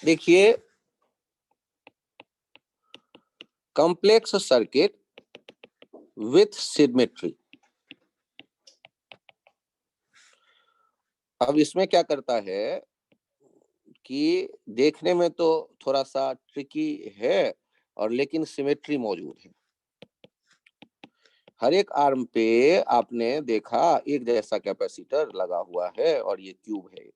देखिए, complex circuit with symmetry. अब इसमें क्या करता है कि देखने में तो थोड़ा सा ट्रिकी है और लेकिन सिमेट्री मौजूद है। हर एक आर्म पे आपने देखा एक जैसा कैपेसिटर लगा हुआ है और ये क्यूब है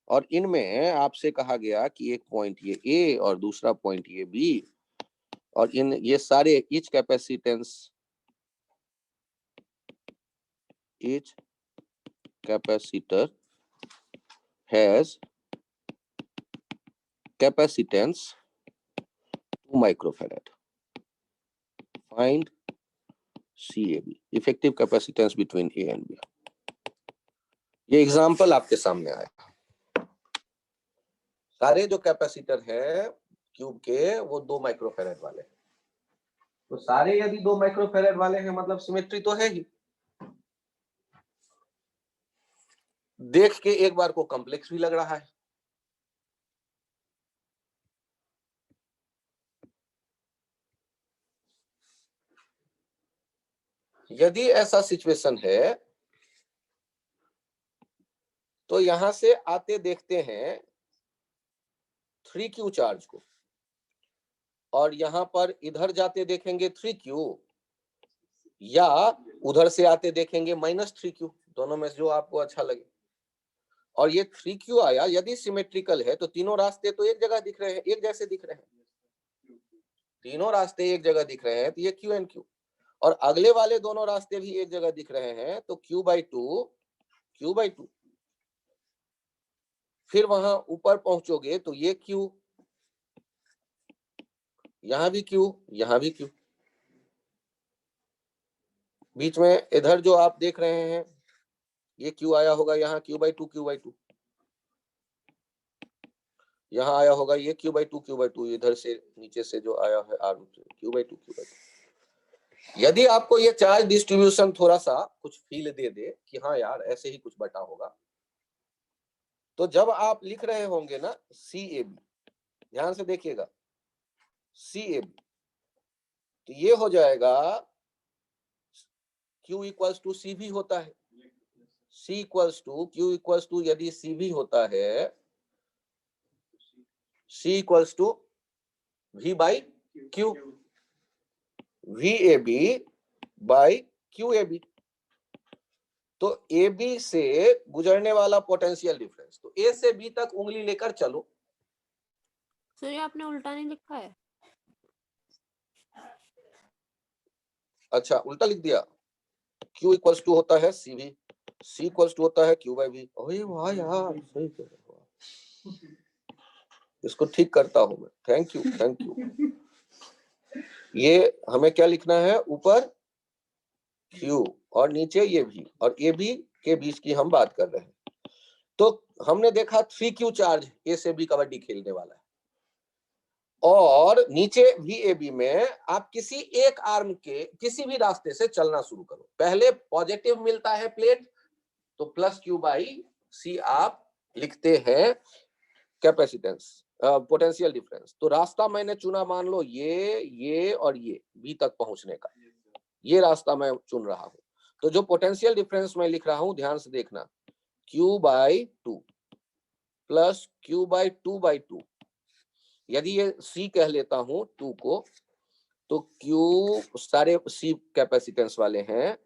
और इनमें आपसे कहा गया कि एक पॉइंट ये ए और दूसरा पॉइंट ये बी और इन ये सारे each capacitor has capacitance 2 microfarad. Find CAB, effective capacitance between A and B. ये एग्जांपल आपके सामने आया। सारे जो कैपेसिटर है क्यूब के वो 2 माइक्रोफैराड वाले हैं। तो सारे यदि 2 माइक्रोफैराड वाले हैं मतलब सिमेट्री तो है ही। देख के एक बार को कॉम्प्लेक्स भी लग रहा है। यदि ऐसा सिचुएशन है तो यहां से आते देखते हैं 3Q चार्ज को और यहां पर इधर जाते देखेंगे 3Q या उधर से आते देखेंगे -3Q, दोनों में जो आपको अच्छा लगे। और ये 3Q आया, यदि सिमेट्रिकल है तो तीनों रास्ते तो एक जगह दिख रहे हैं, एक जैसे दिख रहे हैं। तीनों रास्ते एक जगह दिख रहे हैं तो ये Q एंड Q और अगले वाले दोनों रास्ते भी एक जगह दिख रहे हैं तो Q/2 फिर वहां ऊपर पहुंचोगे तो ये Q, यहां भी Q, यहां भी Q। बीच में इधर जो आप देख रहे हैं ये Q आया होगा, यहाँ Q/2 यहाँ आया होगा ये Q/2 इधर से नीचे से जो आया है आर्म Q/2। यदि आपको ये चार्ज डिस्ट्रीब्यूशन थोड़ा सा कुछ फील दे दे कि हाँ यार ऐसे ही कुछ बटा होगा, तो जब आप लिख रहे होंगे ना CAB, ध्यान से देखिएगा CAB, तो ये हो जाएगा Q = CV होता है, C = Q = यदि CV होता है C = V/Q, VAB/QAB। तो AB से गुजरने वाला पोटेंशियल डिफरेंस, तो A से B तक उंगली लेकर चलो। सर ये आपने उल्टा नहीं लिखा है? अच्छा उल्टा लिख दिया। Q = होता है CV, C = होता है Q/V। ओए वाह यार, सही कह रहे हो। इसको ठीक करता हूं मैं, थैंक यू। ये हमें क्या लिखना है, ऊपर Q और नीचे ये भी, और AB के बीच की हम बात कर रहे हैं। तो हमने देखा 3Q चार्ज A से B कबड्डी खेलने वाला है और नीचे VAB में आप किसी एक आर्म के किसी भी रास्ते से चलना शुरू करो। पहले पॉजिटिव मिलता है प्लेट तो +Q/C आप लिखते हैं कैपेसिटेंस पोटेंशियल डिफरेंस। तो रास्ता मैंने चुना, मान लो ये और ये B तक पहुंचने का, ये रास्ता मैं चुन रहा हूं। तो जो पोटेंशियल डिफरेंस मैं लिख रहा हूं ध्यान से देखना, Q/2 + Q/2/2। यदि ये C कह लेता हूं 2 को, तो Q सारे C कैपेसिटेंस वाले हैं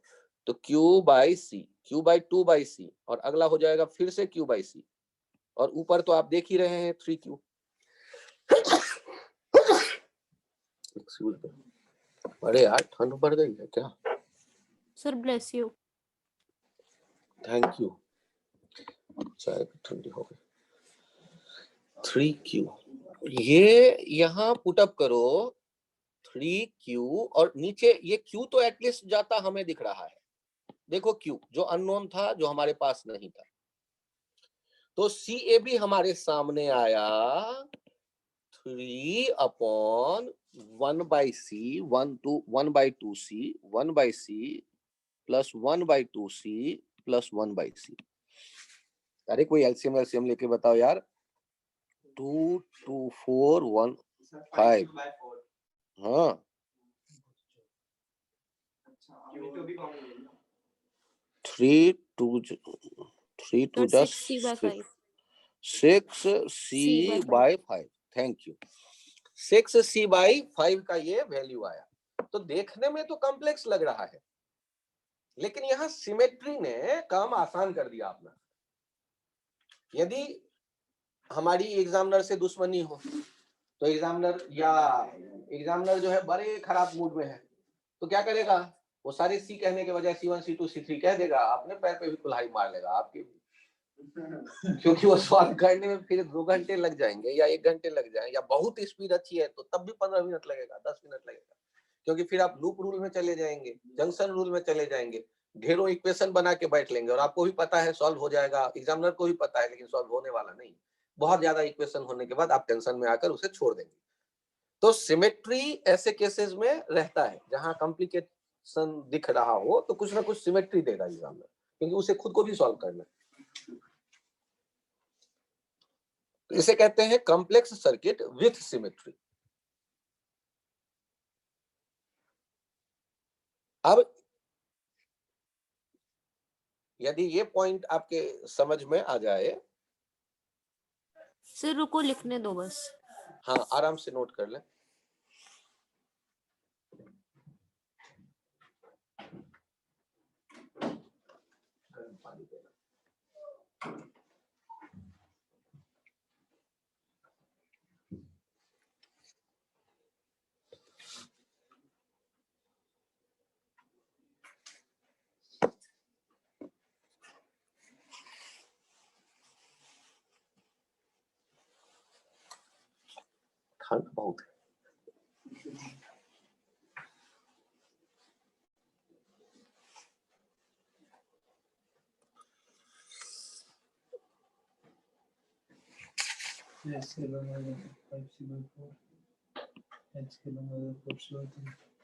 तो Q/C, Q/2/C और अगला हो जाएगा फिर से Q/C और ऊपर तो आप देख ही रहे हैं 3Q। अरे यार ठंड बढ़ गई है क्या? Sir bless you. Thank you, चाय भी ठंडी हो गई। 3Q, ये यहाँ पुट अप करो 3Q और नीचे ये Q तो एटलीस्ट जाता हमें दिख रहा है। देखो Q जो अननोन था, जो हमारे पास नहीं था, तो CAB हमारे सामने आया 3/1/C 1/2C 1/C + 1/2C + 1/C। अरे कोई एलसीएम एलसीएम लेके बताओ यार। 2 2 4 1 5। हाँ 3 2 3 2 sir 10 6c/5 6c/5। Thank you. 6c/5 का ये वैल्यू आया। तो देखने में तो कॉम्प्लेक्स लग रहा है, लेकिन यहाँ सिमेट्री ने काम आसान कर दिया अपना। यदि हमारी एग्जामिनर से दुश्मनी हो तो एग्जामिनर जो है बड़े खराब मूड में है, तो क्या करेगा, वो सारे सी कहने के बजाय C1 C2 C3 कह देगा, अपने पैर पे भी कुल्हाड़ी मार लेगा आपके। क्योंकि वो सॉल्व करने में फिर 2 घंटे लग जाएंगे या 1 घंटे लग जाए, या बहुत स्पीड अच्छी है तो तब भी 15 मिनट लगेगा, 10 मिनट लगेगा, क्योंकि फिर आप लूप रूल में चले जाएंगे, जंक्शन रूल में चले जाएंगे, ढेरों इक्वेशन बना के बैठ लेंगे, और आपको भी पता है सॉल्व हो जाएगा, एग्जामिनर को भी पता है, लेकिन सॉल्व होने वाला नहीं। बहुत ज्यादा इक्वेशन होने के बाद आप टेंशन में आकर उसे छोड़ देंगे। तो सिमेट्री ऐसे केसेस में रहता है जहां कॉम्प्लिकेशन दिख रहा हो तो कुछ ना कुछ सिमेट्री देगा एग्जामिनर, क्योंकि उसे खुद को भी सॉल्व करना है। तो इसे कहते हैं कॉम्प्लेक्स सर्किट विथ सिमेट्री। अब यदि ये पॉइंट आपके समझ में आ जाए, सर रुको लिखने दो बस। हाँ आराम से नोट कर लें। ठंड बहुत है। H के लंबाई 5c/4 H के लंबाई 4c/3